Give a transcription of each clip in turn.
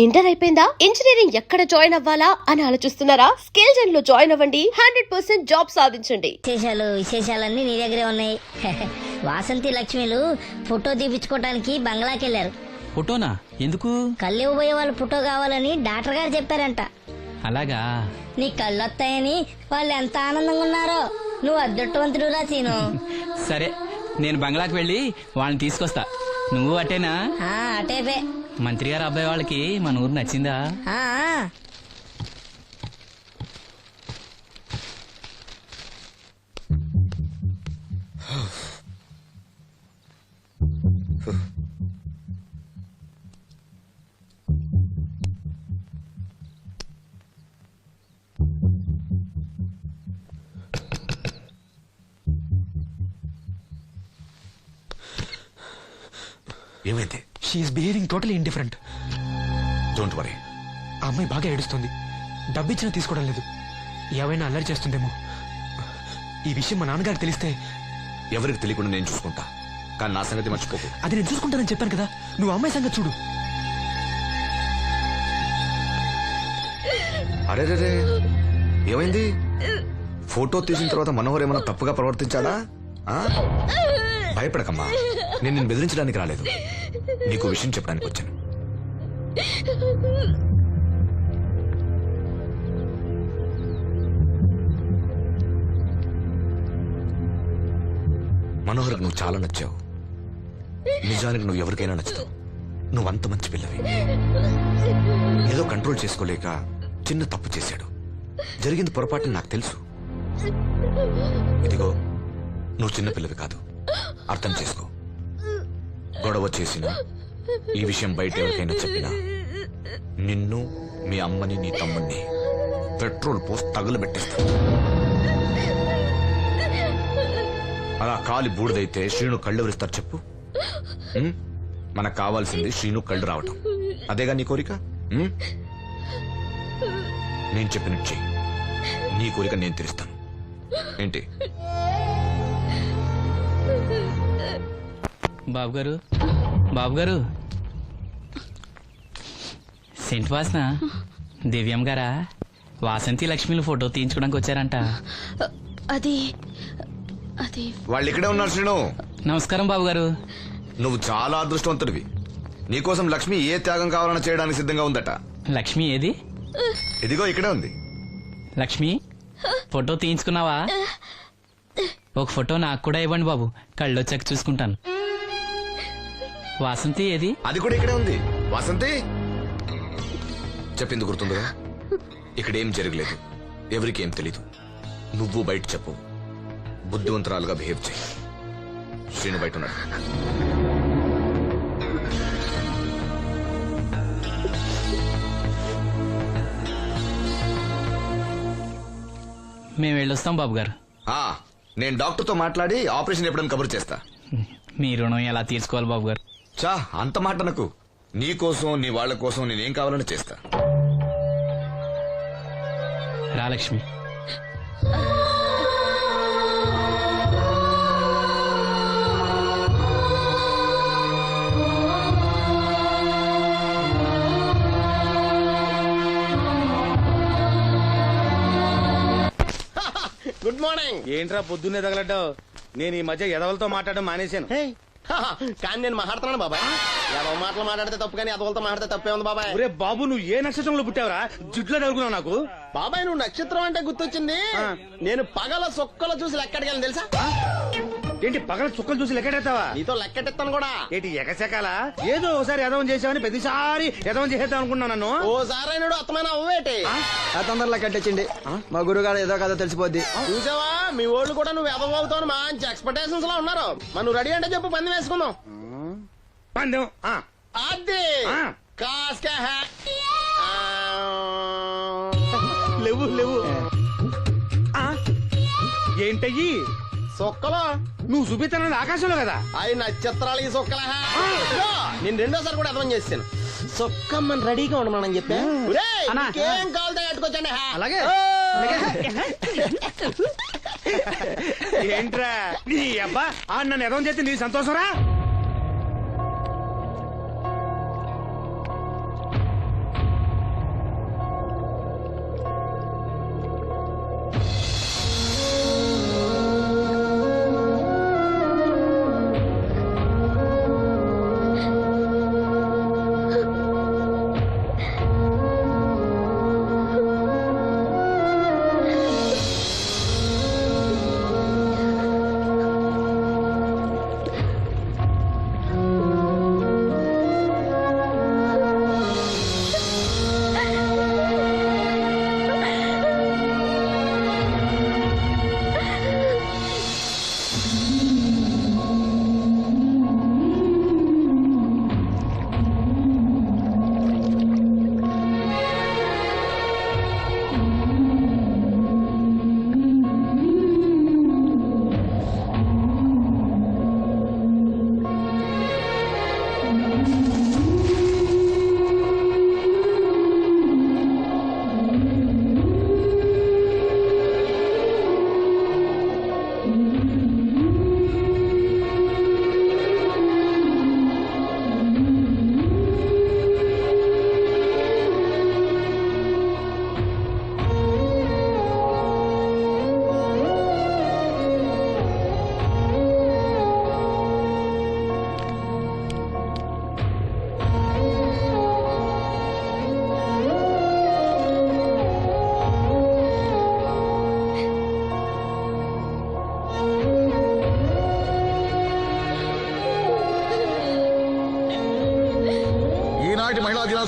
Inter అయిపోయిందా? Engineering ఎక్కడ join అవ్వాలా అని ఆలోచిస్తున్నారా? స్కేల్ జెన్ లో జాయిన్ అవ్వండి. 100% జాబ్ సాధించండి. విశేషాలన్నీ నీ దగ్గరే ఉన్నాయి. వాసంతి లక్ష్మిలు ఫోటో తీపించుకోవడానికి బంగ్లాకి వెళ్ళారు. ఫోటోనా? ఎందుకు? కళ్ళు ఇవ్వబోయే వాళ్ళ ఫోటో కావాలని డాక్టర్ గారు చెప్పారంట. అలాగా? నీ కళ్ళు వస్తాయని వాళ్ళు ఎంత ఆనందంగా ఉన్నారో. నువ్వు అదృష్టవంతుడు రా సీను. సరే, నేను బంగ్లాకి వెళ్ళి వాళ్ళని తీసుకొస్తా. నువ్వు అటేనా? అటేపే. మంత్రి గారు అబ్బాయి వాళ్ళకి మన ఊరు నచ్చిందా? ఏమైంది? She's behaving totally indifferent. Don't worry. ఆ అమ్మాయి బాగా ఏడుస్తుంది. డబ్బిచ్చినా తీసుకోవడం లేదు. ఏవైనా అల్లరి చేస్తుందేమో. ఈ విషయం మా నాన్నగారికి తెలిస్తే ఎవరికి తెలియకుండా నేను చూసుకుంటా, కానీ నా సంగతి మర్చిపోకు. అది నేను చూసుకుంటానని చెప్పాను కదా. నువ్వు అమ్మాయి సంగతి చూడు. అరే ఏమైంది? ఫోటో తీసిన తర్వాత మనోహర్ ఏమైనా తప్పుగా ప్రవర్తించాడా? భయపడకమ్మా, నేను నిన్ను బెదిరించడానికి రాలేదు, నీకు విషయం చెప్పడానికి వచ్చాను. మనోహర్కి నువ్వు చాలా నచ్చావు. నిజానికి నువ్వు ఎవరికైనా నచ్చుతావు. నువ్వంత మంచి పిల్లవి. ఏదో కంట్రోల్ చేసుకోలేక చిన్న తప్పు చేశాడు. జరిగింది పొరపాటు నాకు తెలుసు. ఇదిగో, నువ్వు చిన్న పిల్లవి కాదు, అర్థం చేసుకో. గొడవ చేసినా, ఈ విషయం బయట ఎవరికైనా చెప్పినా నిన్ను, మీ అమ్మని, నీ తమ్ముణ్ణి పెట్రోల్ పోసి తగులబెట్టేస్తాను. అలా కాలి బూడిదైతే శ్రీను కళ్ళు ఎవరిస్తారు చెప్పు? మనకు కావాల్సింది శ్రీను కళ్ళు రావటం. అదేగా నీ కోరిక? నేను చెప్పినట్టు చెయ్యి, నీ కోరిక నేను తీరుస్తాను. ఏంటి? బాబు గారు, సెంట్ వాసన దివ్యం గారా? వాసంతి లక్ష్మిలు ఫోటో తీయించుకోవడానికి వచ్చారంట. అది వాళ్ళు ఇక్కడే ఉన్నారు. శ్రీను, నమస్కారం బాబు గారు. నువ్వు చాలా అదృష్టవంతుడివి. నీకోసం లక్ష్మి ఏ త్యాగం కావాలన్నా చేయడానికి సిద్ధంగా ఉందట. లక్ష్మి ఏది? ఇదిగో ఇక్కడే ఉంది. లక్ష్మి, ఫోటో తీయించుకున్నావా? ఒక ఫోటో నాకు కూడా ఇవ్వండి బాబు, కళ్ళు వచ్చాక చూసుకుంటాను. వాసంతి ఏది? అది కూడా ఇక్కడే ఉంది. వాసంతి, చెప్పింది గుర్తుందిగా? ఇక్కడేం జరగలేదు, ఎవరికి ఏం తెలీదు. నువ్వు బయట చెప్పు, బుద్ధివంతరాలుగా బిహేవ్ చేయి. శ్రీను బయట ఉన్నాడు. మేము వెళ్ళొస్తాం బాబు గారు. నేను డాక్టర్తో మాట్లాడి ఆపరేషన్ ఎప్పుడైనా కబురు చేస్తా. మీ రుణం ఎలా తీర్చుకోవాలి బాబు గారు? చా, అంత మాట నాకు. నీ కోసం, నీ వాళ్ళ కోసం నేనేం కావాలని చేస్తా. రా లక్ష్మి. Good morning. ఏంట్రా పొద్దున్నే తగలడ్డావు? నేను ఈ మధ్య ఎదవలతో మాట్లాడడం మానేశాను. కానీ నేను మాట్లాడుతున్నాను బాబాయ్. ఎవరో మాటలు మాట్లాడితే తప్పు, కానీ అదవలతో మాట్లాడితే తప్పే ఉంది బాబాయ్. ఒరే బాబు, నువ్వు ఏ నక్షత్రంలో పుట్టావురా? జుట్లో తగులుకున్నావు నాకు. బాబాయ్, నువ్వు నక్షత్రం అంటే గుర్తొచ్చింది. నేను పగల సొక్కలు చూసి లెక్కడికి తెలుసా? ఏంటి పగల చుక్కలు చూసి లెక్కెడతావా? నీతో లెక్కెట్టిస్తాను కూడా. ఏంటి ఎగసెకాల? ఏదో ఒకసారి ఎదవం చేసావని ప్రతిసారి ఎదవం చేసేద్దాం అనుకున్నాను నన్ను. ఓసారి అత్తమైన అవ్వేటి తొందరలో కట్టించండి. మా గురుగారు ఏదో కదా తెలిసిపోద్ది. చూసావా, మీ వాళ్ళు కూడా నువ్వు ఎదవవుతావు మంచి ఎక్స్పెక్టేషన్స్ లో ఉన్నారు. మరి నువ్వు రెడీ అంటే చెప్పు, పందెం వేసుకుందాం. పందెం? అది కాస్క లేవు లేవు. ఏంటయ్యి సొక్కలో నువ్వు చూపిస్తానది ఆకాశంలో కదా? అవి నక్షత్రాలు. ఈ సొక్కల నేను రెండోసారి కూడా అర్థం చేస్తాను. సొక్కమ్మని రెడీగా ఉండమని చెప్పా. ఏం కావాలితే కట్టుకోవచ్చండి. అలాగే. ఏంట్రా నీ అబ్బా నన్ను ఎదవం చేస్తే నీ సంతోషరా?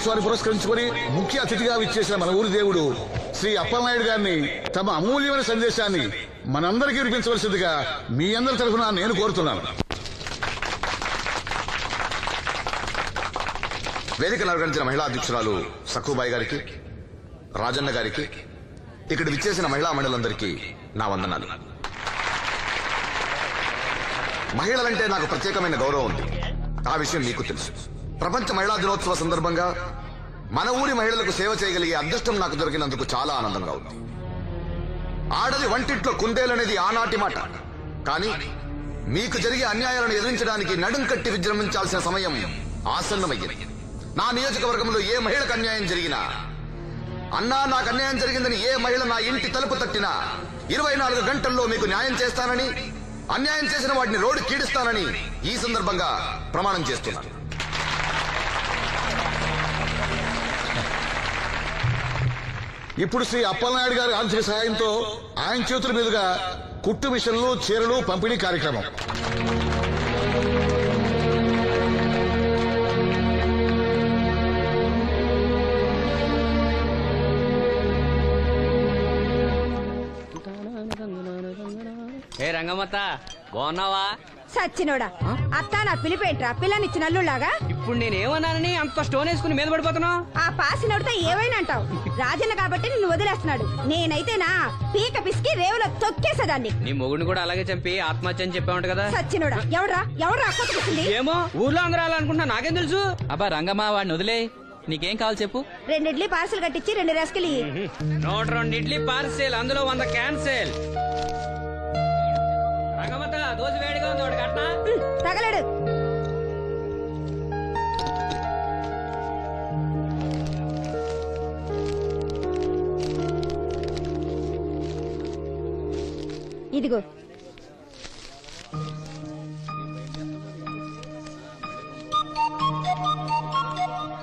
దినోత్సవాన్ని పురస్కరించుకొని ముఖ్య అతిథిగా విచ్చేసిన మన ఊరి దేవుడు శ్రీ అప్పలనాయుడు గారిని తమ అమూల్యమైన సందేశాన్ని మనందరికీ వినిపించవలసిందిగా మీ అందరి తరఫున నేను కోరుతున్నాను. వేదికను అలంకరించిన మహిళా అధ్యక్షురాలు సక్కుబాయి గారికి, రాజన్న గారికి, ఇక్కడ విచ్చేసిన మహిళా మండలందరికీ నా వందనాలు. మహిళలంటే నాకు ప్రత్యేకమైన గౌరవం ఉంది. ఆ విషయం మీకు తెలుసు. ప్రపంచ మహిళా దినోత్సవ సందర్భంగా మన ఊరి మహిళలకు సేవ చేయగలిగే అదృష్టం నాకు దొరికినందుకు చాలా ఆనందంగా ఉంది. ఆడది వంటింట్లో కుందేలనేది ఆనాటి మాట. కానీ మీకు జరిగే అన్యాయాలను ఎదిరించడానికి నడుం కట్టి విజృంభించాల్సిన సమయం ఆసన్నమయ్యింది. నా నియోజకవర్గంలో ఏ మహిళకు అన్యాయం జరిగినా, అన్నా నాకు అన్యాయం జరిగిందని ఏ మహిళ నా ఇంటి తలుపు తట్టినా 24 గంటల్లో మీకు న్యాయం చేస్తానని, అన్యాయం చేసిన వాటిని రోడ్డు కీడిస్తానని ఈ సందర్భంగా ప్రమాణం చేస్తున్నాను. ఇప్పుడు శ్రీ అప్పలనాయుడు గారి ఆర్థిక సహాయంతో ఆయన చేతుల మీదుగా కుట్టు మిషన్లు, చీరలు పంపిణీ కార్యక్రమం. ఏ రంగమ్మత్త బాగున్నావా? సచ్చినోడా, అత్త నా పిలిపేంట్రా పిల్లనిచ్చిన అల్లుళ్ళాగా. ఇప్పుడు నేనేమన్నానని అంత స్టోన్ వేసుకుని మీద పడిపోతున్నావు? ఆ పాసినోడితో ఏవైనా అంటావు. రాజన్న కాబట్టి నిన్ను వదిలేస్తున్నాడు. నేనైతేనా పీక పిసికి రేవులో తొక్కేసేదాన్ని. నీ మొగుడిని కూడా అలాగే చంపి ఆత్మహత్య అని చెప్పావంట కదా. సచ్చినోడా, ఎవడ్రా కొట్టుకొచ్చింది? ఏమో ఊర్లో అందరూ అలా అనుకుంటున్నా, నాకేం తెలుసు. అబ్బా రంగమ్మ, వాడిని వదిలే. నీకేం కావాలి చెప్పు. 2 ఇడ్లీ పార్సల్ కట్టించి 2 రసకిలి. 102 ఇడ్లీ పార్సెల్, అందులో 100 క్యాన్సెల్. రంగమ్మత దోశ వేడిగా ఉంది, ఒకటి కట్నా? తగలడు. ఇదిగో.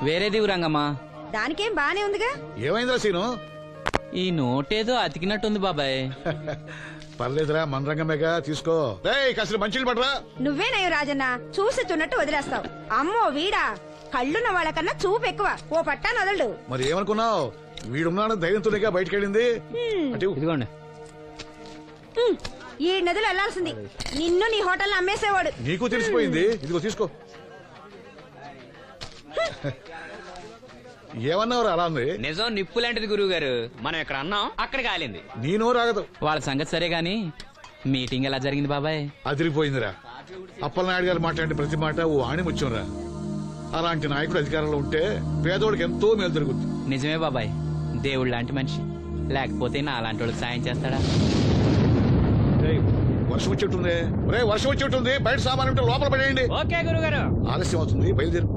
వేరేది రంగమ్మ. దానికేం బానే ఉందిగా. ఏమైందిరా సీను? ఈ నోటేదో అతికినట్టుంది బాబాయ్. పర్లేదురా, మన రంగమేగా, తీసుకో. కాసిన మంచిలు పడరా. నువ్వేనయ్యో రాజన్న, చూసి చున్నట్టు వదిలేస్తావు. అమ్మో వీడా, కళ్ళున్న వాళ్ళకన్నా చూపు ఎక్కువ. ఓ పట్టా నదలడు. మరి ఏమనుకున్నావు? వీడున్నాడు ధైర్యంతోనేగా బయటకెళ్ళింది. అంటే ఇదిగోండి. ఈ నదులు వెళ్లాల్సింది. నిన్ను నీ హోటల్ అమ్మేసేవాడు. నీకు తెలిసిపోయింది. ఇదిగో తీసుకో. ఏమన్నావు అలా ఉంది? నిజం నిప్పు లాంటిది గురువు గారు. మనం ఎక్కడ అన్నాం అక్కడ కాలింది. నేను రాగదు. వాళ్ళ సంగతి సరే గాని మీటింగ్ ఎలా జరిగింది బాబాయ్? అదిరిపోయిందిరా. అప్పలనాయుడు గారు మాట్లాడిన ప్రతి మాట ఓ ఆణిముత్యంరా. అలాంటి నాయకుడు అధికారంలో ఉంటే పేదోడికి ఎంతో మేలు జరుగుతుంది. నిజమే బాబాయ్, దేవుడు లాంటి మనిషి. లేకపోతే నా అలాంటి వాళ్ళకి సాయం చేస్తాడా? వర్షం వచ్చేట్టుంది. వర్షం వచ్చేట్టుంది. బయట సామాన్ ఉంటే లోపల పడేయండి. ఓకే గురువు గారు. ఆలస్యం అవుతుంది, బయలుదేరు.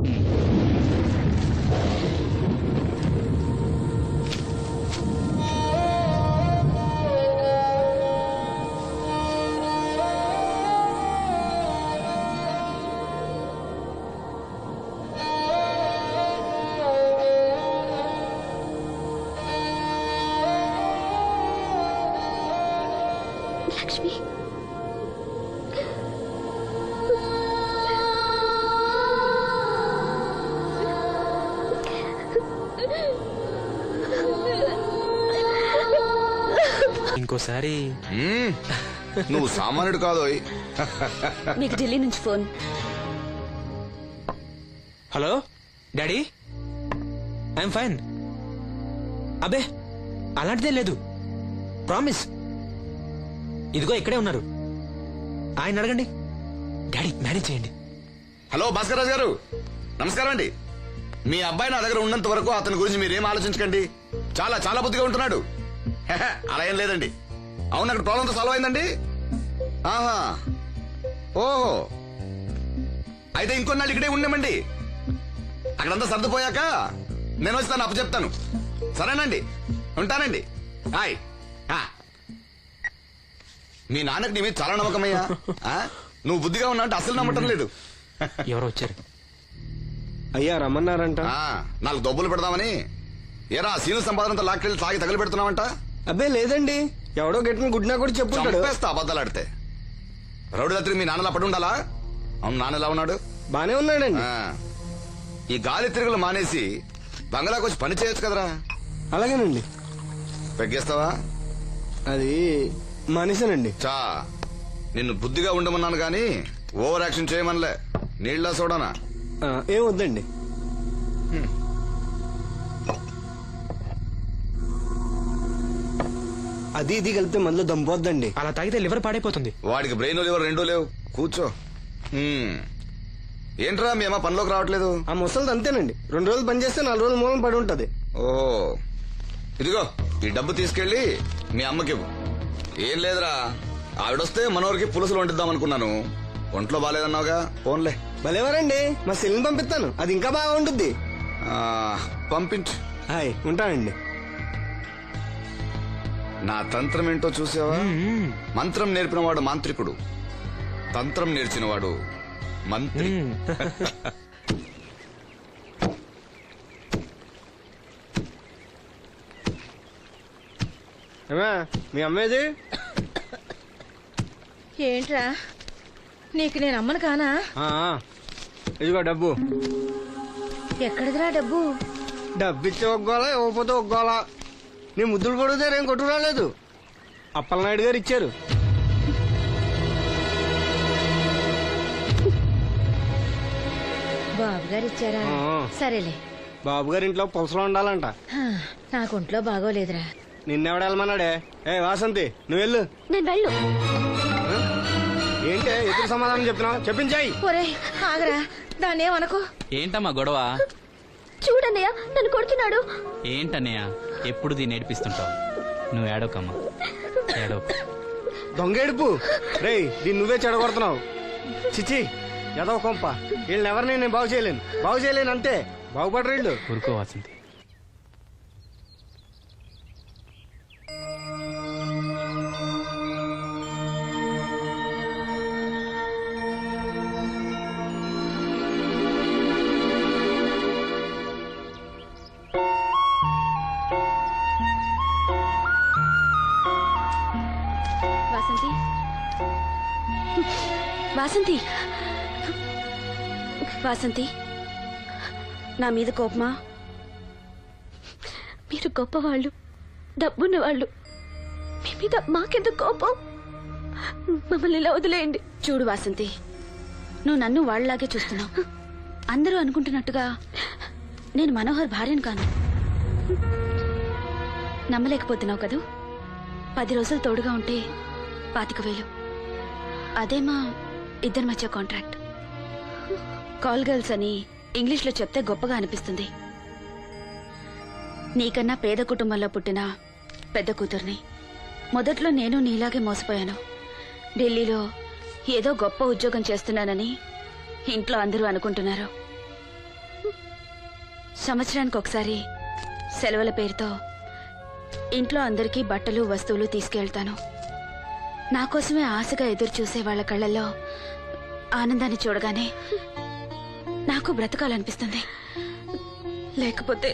లక్ష్మి, ఇంకోసారి నువ్వు సామాన్యుడు కాదోయ్. మీకు ఢిల్లీ నుంచి phone. Hello daddy, I'm fine. అబే అలాంటిదే లేదు, ప్రామిస్. ఇదిగో ఇక్కడే ఉన్నారు, ఆయన అడగండి. డాడీ మేనేజ్ చేయండి. హలో భాస్కర్ రాజు గారు, నమస్కారం అండి. మీ అబ్బాయి నా దగ్గర ఉన్నంత వరకు అతని గురించి మీరేం ఆలోచించకండి. చాలా చాలా బుద్ధిగా ఉంటున్నాడు. అలా ఏం లేదండి. అవును, అక్కడ ప్రాబ్లంతో సాల్వ్ అయిందండి. ఆహా, ఓహో, అయితే ఇంకొన్నాళ్ళు ఇక్కడే ఉండమండి. అక్కడంతా సర్దుపోయాక నేను వచ్చి తను అప్పచెప్తాను. సరేనండి, ఉంటానండి. హాయ్. మీ నాన్నకి నీ మీద చాలా నమ్మకమయ్యా. నువ్వు బుద్ధిగా ఉన్నావు అంటే అసలు నమ్మటం లేదు. ఎవరో వచ్చారు. అయ్యా రమ్మన్నారంట. 4 దొబ్బులు పెడదామని. ఏరా సీను సంపాదనంతా లాక్కెళ్ళి తాగి తగలు పెడుతున్నావంట? అబ్బే లేదండి, ఎవడో గట్టిన గుడ్నా కూడా చెప్పుంటాడు. చంపేస్తా అబద్ధాలు ఆడితే. రౌడీ రాత్రి మీ నాన్నలా పడి ఉండాలా? అవును, నాన్న ఎలా ఉన్నాడు? బానే ఉన్నాడండి. ఈ గాలి తిరుగులు మానేసి బంగ్లాకి వచ్చి పని చేయొచ్చు కదరా. అలాగేనండి. పెగ్గేస్తావా? అది మనిషినండి. చా నిన్ను బుద్ధిగా ఉండమన్నాను గాని ఓవర్ యాక్షన్ చేయమనలే. నీళ్ళ సోడానా? ఏం వద్దండి. అది ఇది కలిపితే మనలో దంపోద్దండి. అలా తాగితే లివర్ పాడైపోతుంది. వాడికి బ్రెయిన్ లివర్ రెండూ లేవు. కూర్చో. ఏంట్రా మీ అమ్మ పనిలోకి రావట్లేదు? ఆ ముసలిది అంతేనండి. 2 రోజులు పని చేస్తే 4 రోజులు మూలం పడి ఉంటది. ఓ ఇదిగో ఈ డబ్బు తీసుకెళ్లి మీ అమ్మకివ్వు. ఏం లేదురా, ఆవిడొస్తే మనోరికి పులుసులు వండిద్దాం అనుకున్నాను. ఒంట్లో బాగాలేదన్నావుగా, ఫోన్లే. భలేవారండి, మా సెల్ని పంపిస్తాను. అది ఇంకా బాగా ఉంటుంది. పంపించు. హాయ్, ఉంటానండి. నా తంత్రం ఏంటో చూసావా? మంత్రం నేర్పినవాడు మాంత్రికుడు, తంత్రం నేర్చినవాడు మంత్రి. ఏమా మీ అమ్మేది? ఏంట్రా, నీకు నేను అమ్మను కానా? ఇదిగో డబ్బు. ఎక్కడిదిరా డబ్బు? డబ్బిచ్చి ఒగ్గోలా, ఇవ్వకపోతే ఒగ్గోలా. నీ ముద్దులు కొడితే ఏం కొట్టు రాలేదు. అప్పలనాయుడు గారు ఇచ్చారు. బాబు గారు ఇచ్చారా? సరేలే. బాబు గారి ఇంట్లో పులసలో ఉండాలంట. నాకు ఒంట్లో బాగోలేదురా. నిన్నెవడెళ్ళమన్నాడే? వాసంతి, నువ్వు వెళ్ళు. నేను వెళ్ళు. ఏంటే ఎదురు సమాధానం చెప్తున్నావు? చెప్పించాయి. ఒరే ఆగరా, దాన్ని ఏమనుకో. ఏంటమ్మా గొడవ? చూడన్నయ్య, నన్ను కొడుతున్నాడు. ఏంటన్నయ్య ఎప్పుడు దీన్ని ఏడిపిస్తుంటావు? నువ్వు ఏడవకమ్మా, ఏడవకు. దొంగేడుపు. రేయ్, దీన్ని నువ్వే చెడగొడుతున్నావు. చిచి, ఏదో కొంప. వీళ్ళని ఎవరిని నేను బాగు చేయలేను అంతే. బాగుపడరు వీళ్ళు. ఊరుకో వాసంతి. వాసంతి, వాసంతి, వాసంతి, నా మీద కోపమా? మీరు గొప్పవాళ్ళు, డబ్బున్న వాళ్ళు. మీ మీద మాకెందుకు కోపం? మమ్మల్ని ఇలా వదిలేయండి. చూడు వాసంతి, నువ్వు నన్ను వాళ్ళలాగే చూస్తున్నావు. అందరూ అనుకుంటున్నట్టుగా నేను మనోహర్ భార్యను కాను. నమ్మలేకపోతున్నావు కదూ? 10 రోజులు తోడుగా ఉంటే 25,000. అదే మా ఇద్దరి మధ్య కాంట్రాక్ట్. కాల్ గర్ల్స్ అని ఇంగ్లీష్లో చెప్తే గొప్పగా అనిపిస్తుంది. నీకన్నా పేద కుటుంబంలో పుట్టిన పెద్ద కూతుర్ని. మొదట్లో నేను నీలాగే మోసపోయాను. ఢిల్లీలో ఏదో గొప్ప ఉద్యోగం చేస్తున్నానని ఇంట్లో అందరూ అనుకుంటున్నారు. సంవత్సరానికి ఒకసారి సెలవుల పేరుతో ఇంట్లో అందరికీ బట్టలు వస్తువులు తీసుకెళ్తాను. నా కోసమే ఆశగా ఎదురు చూసే వాళ్ళ కళ్ళల్లో ఆనందాన్ని చూడగానే నాకు బ్రతకాలనిపిస్తుంది. లేకపోతే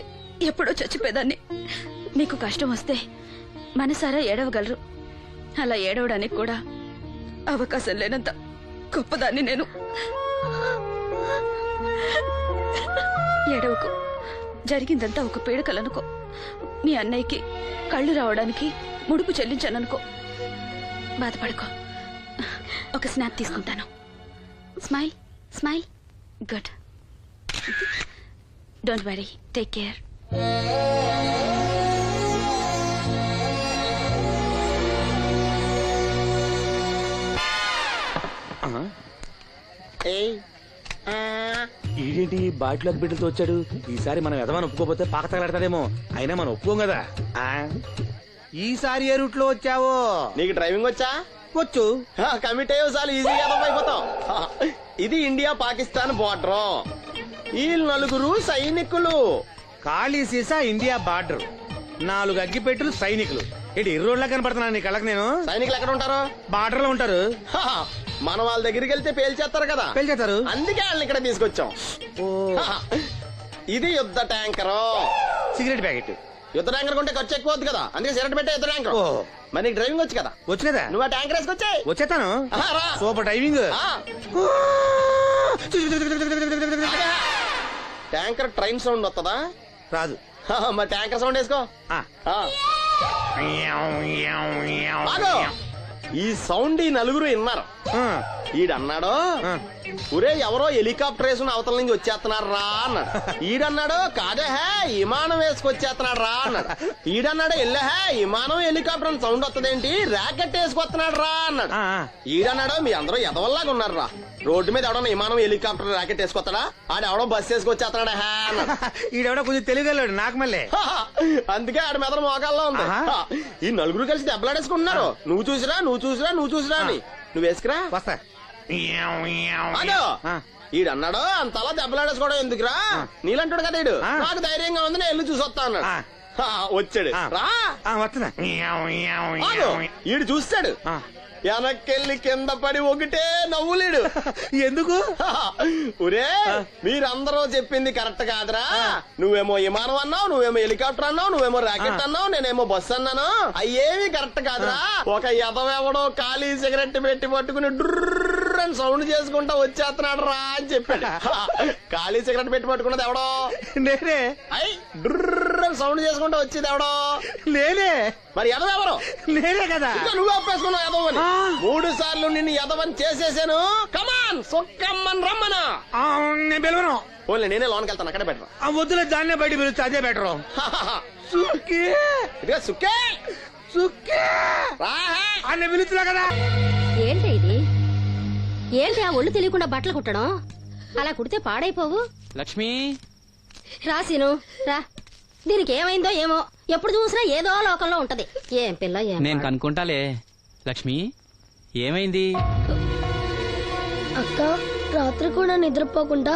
ఎప్పుడో చచ్చిపోయేదాన్ని. మీకు కష్టం వస్తే మనసారా ఏడవగలరు. అలా ఏడవడానికి కూడా అవకాశం లేనంత గొప్పదాన్ని నేను. ఏడవకు, జరిగిందంతా ఒక పీడకలనుకో. మీ అన్నయ్యకి కళ్ళు రావడానికి ముడుపు చెల్లించాననుకో. బాధపడుకో. ఒక స్నాప్ తీసుకుంటాను. Smile, smile. Good. Don't worry, take care. ఏంటి బాటిలోకి బిడ్డలతో వచ్చాడు? ఈసారి మనం ఎదమని ఒప్పుకోపోతే పాక తగలడతాడేమో. అయినా మనం ఒప్పుకోం కదా. ఈసారి ఏ రూట్ లో వచ్చావో? నీకు డ్రైవింగ్ వచ్చా? వచ్చు. కమిట్ అయ్యో చాలు, ఈజీగా అయిపోతాం. ఇది ఇండియా పాకిస్తాన్ బోర్డర్. ఈ 4 సైనికులు. ఖాళీ సీసా ఇండియా బార్డర్, 4 అగ్గిపెట్టులు సైనికులు. ఏంటి ఇర్రోడ్లా కనపడుతున్నాను నీ కళ్ళకి నేను? సైనికులు ఎక్కడ ఉంటారు? బార్డర్ లో ఉంటారు. మన వాళ్ళ దగ్గరికి వెళ్తే పేల్చేస్తారు కదా. పేల్చేస్తారు. అందుకే వాళ్ళని ఇక్కడ తీసుకొచ్చాం. ఇది యుద్ధ ట్యాంకర్. Cigarette packet. యుద్ధ ట్యాంకర్ కొంటే ఖర్చు ఎక్కువ అవుతుంది కదా, అందుకే సిగరెట్ పెట్టే యుద్ధ ట్యాంకర్. మరి నీకు డ్రైవింగ్ వచ్చు కదా? వచ్చు కదా. నువ్వు ఆ ట్యాంకర్ వేసుకొచ్చాయి. వచ్చేస్తాను. Super driving. Tanker train sound వస్తుందా? రాదు. మరి ట్యాంకర్ సౌండ్ వేసుకో. ఆ. ఆగు. ఈ సౌండ్ ఈ నలుగురు విన్నారు. ఈడన్నాడు, ఒరే ఎవరో హెలికాప్టర్ వేసుకుని అవతల నుంచి వచ్చేస్తున్నారు రా అన్నాడు. ఈడన్నాడు, కాదే హే విమానం వేసుకొచ్చేస్తున్నాడు రా అన్నాడు. ఈడన్నాడు, ఎల్లహే విమానం హెలికాప్టర్ అని సౌండ్ వస్తుందేంటి, ర్యాకెట్ వేసుకొస్తున్నాడు రా అన్నాడు. ఈడన్నాడు, మీ అందరూ ఎదవల్లాగా ఉన్నారు రా, రోడ్డు మీద ఎవడన్నా విమానం హెలికాప్టర్ ర్యాకెట్ వేసుకొస్తాడా, ఆడెవడో బస్సు వేసుకొచ్చేస్తున్నాడు హే అన్నాడు. ఈడెవడో కొంచెం తెలియగలడు నాకు మళ్ళీ. అందుకే ఆడ మెదడు మోకాల్లో ఉంది. ఈ నలుగురు కలిసి దెబ్బలాడేసుకుంటున్నారు. నువ్వు చూసిరా అని. నువ్వు వేసుకురా. వస్తా. ఈడన్నాడు, అంతలా దెబ్బలాడేసుకోవడం ఎందుకురా, నీలంటాడు కదా ఈడు, నాకు ధైర్యంగా ఉంది నేను వెళ్ళి చూసొస్తా అన్నాడు. వచ్చాడు రా. వస్తున్నా. ఈడు చూస్తాడు, వెనక్కెళ్ళి కింద పడి ఒకటే నవ్వులేడు. ఎందుకు? ఒరే మీరందరూ చెప్పింది కరెక్ట్ కాదురా, నువ్వేమో విమానం అన్నావు, నువ్వేమో హెలికాప్టర్ అన్నావు, నువ్వేమో రాకెట్ అన్నావు, నేనేమో బస్సు అన్నాను, అయ్యేవి కరెక్ట్ కాదురా. ఒక ఎదవెవడో ఖాళీ సిగరెట్ పెట్టి పట్టుకుని డుర్ర్ అని సౌండ్ చేసుకుంటా వచ్చేస్తున్నాడు రా అని చెప్పాడు. ఖాళీ సిగరెట్ పెట్టి పట్టుకున్నది ఎవడో నేనే. అయ్యి డుర్ర్ అని సౌండ్ చేసుకుంటా వచ్చేది ఎవడో నేనే. మరి ఎదవెవరు? నేనే కదా. నువ్వు ఒప్పేసుకున్నావు ఎదవని. 3 సార్లు నిన్ను ఎదవని చేసేసాను. కమాన్ సొక్కమ్మని రమ్మనా. నేను పిలవను. ఓన్లీ నేనే లోనికి వెళ్తాను, అక్కడే బెటర్. ఆ వద్దులే, దాన్నే బయట పిలుస్తా, అదే బెటర్. సుక్కే ఇదిగా సుక్కే సుక్కే అన్న పిలుస్తున్నా కదా. ఏంటి ఇది? ఏంటి ఆ ఒళ్ళు తెలియకుండా బట్టలు కుట్టడం? అలా కుడితే పాడైపోవు. లక్ష్మి రాసిను రా. దీనికి ఏమైందో ఏమో, ఎప్పుడు చూసినా ఏదో లోకంలో ఉంటది. ఏం పిల్ల ఏం నేను కనుక్కుంటాలే. లక్ష్మి ఏమైంది? అక్క రాత్రి కూడా నిద్రపోకుండా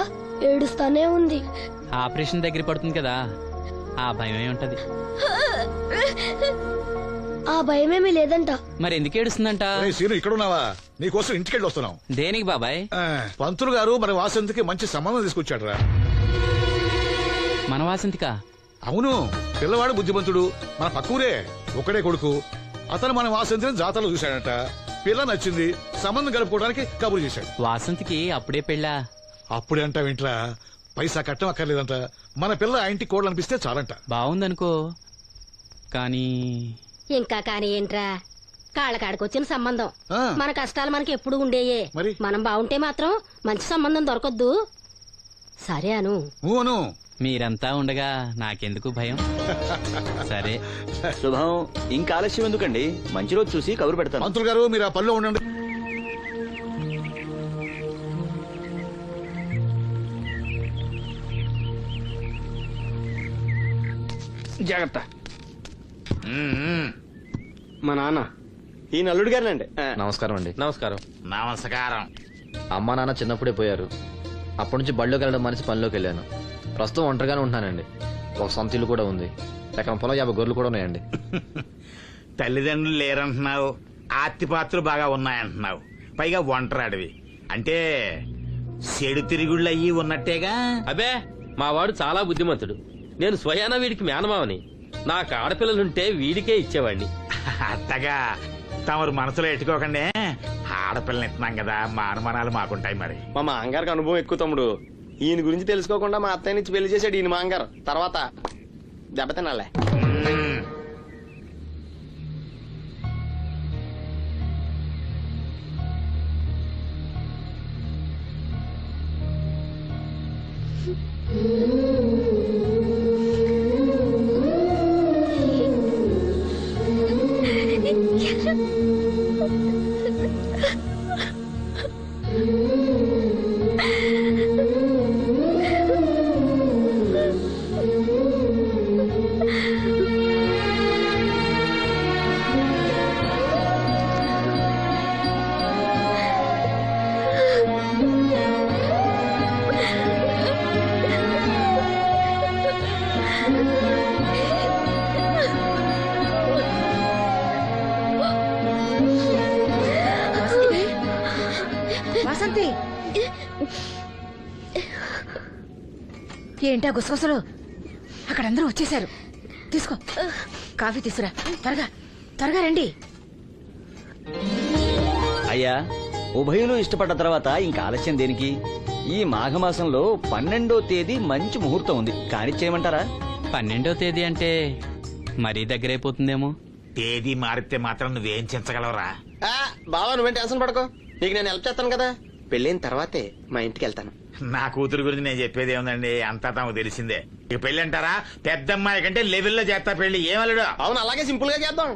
ఏడుస్తానే ఉంది. ఆపరేషన్ దగ్గర పడుతుంది కదా, ఆ భయమే ఉంటది. ఆ భయమేమీ లేదంట. మరి ఎందుకు ఏడుస్తుందంట? సీను ఇక్కడున్నావా? నీకోసం ఇంటికెళ్ళి వస్తున్నాం. దేనికి బాబాయ్? పంతులు గారు మరి వాసంతికి మంచి సంబంధం తీసుకొచ్చాడు రా. మన వాసంతికా? అవును, పిల్లవాడు బుద్ధిమంతుడు, మన పక్కూరే, ఒకడే కొడుకు. అతను మన వాసంతిని జాతరలో చూశాడట, పిల్ల నచ్చింది, సంబంధం కలుపుకోవడానికి కబురు చేశాడు. వాసంతికి అప్పుడే పెళ్ళా? అప్పుడే అంటావేంట్రా, పైసా కట్టం అక్కర్లేదంట, మన పిల్ల ఆ ఇంటికి కోడలనిపిస్తే చాలంట. బాగుందనుకో, కానీ ఇంకా కానీ ఏంట్రా, కాళ్ళకాడికొచ్చిన సంబంధం. ఆ. మన కష్టాలు మనకి ఎప్పుడు ఉండేయే. మరి? మనం బాగుంటే మాత్రం మంచి సంబంధం దొరకొద్దు. సరే అను. ఊను. మీరంతా ఉండగా నాకెందుకు భయం? సరే శుభం. ఇంకా ఆలస్యం ఎందుకండి, మంచి రోజు చూసి కబురు పెడతాను. పంతులు గారు మీరు ఆ పనిలో ఉండండి. జాగ్రత్త. మా నాన్న ఈ నల్లుడు గారినండి. నమస్కారం అండి. నమస్కారం. నమస్కారం. అమ్మా నాన్న చిన్నప్పుడే పోయారు. అప్పటి నుంచి బళ్ళోకి వెళ్ళడం మనిషి పనిలోకి వెళ్ళాను. ప్రస్తుతం ఒంటరిగానే ఉంటున్నానండి. ఒక సొంత ఇల్లు కూడా ఉంది. ఎకరం పొలం 50 గొర్రెలు కూడా ఉన్నాయండి. తల్లిదండ్రులు లేరంటున్నావు, ఆస్తిపాత్రులు బాగా ఉన్నాయంటున్నావు, పైగా ఒంటరాడివి అంటే చెడు తిరుగుళ్ళు అయ్యి ఉన్నట్టేగా. అబే మా వాడు చాలా బుద్ధిమంతుడు. నేను స్వయాన వీడికి మేనమావని. నాకు ఆడపిల్లలుంటే వీడికే ఇచ్చేవాడిని. అత్తగా తమరు మనసులో ఎట్టుకోకండి, ఆడపిల్లని ఇస్తున్నాం కదా, మా అనుమానాలు మాకుంటాయి. మరి మా మాంగారికి అనుభవం ఎక్కువ తమ్ముడు. ఈయన గురించి తెలుసుకోకుండా మా అత్తయ్య నుంచి పెళ్లి చేశాడు ఈయన మాంగారు. తర్వాత దెబ్బతినాలే. వాసంతి ఏంటా గుసగుసలు? అక్కడ అందరూ వచ్చేసారు. తీసుకో, కాఫీ తీసురా. త్వరగా త్వరగా రండి. అయ్యా, ఉభయులు ఇష్టపడ్డ తర్వాత ఇంకా ఆలస్యం దేనికి? ఈ మాఘమాసంలో 12వ తేదీ మంచి ముహూర్తం ఉంది, కానిచ్చేయమంటారా? 12వ తేదీ అంటే మరీ దగ్గరైపోతుందేమో. తేదీ మారితే మాత్రం నువ్వేం చించగలవురా? బావా నువ్వేం టెన్షన్ పడకో, నీకు నేను హెల్ప్ చేస్తాను కదా. పెళ్ళైన తర్వాతే మా ఇంటికి వెళ్తాను. నా కూతురు గురించి నేను చెప్పేది ఏముందండి, అంతా తమకు తెలిసిందే. ఇక పెళ్ళి అంటారా, పెద్దమ్మాయి కంటే లెవెల్లో చేస్తా పెళ్లి. ఏమల్లుడు? అవును, అలాగే సింపుల్ గా చేద్దాం.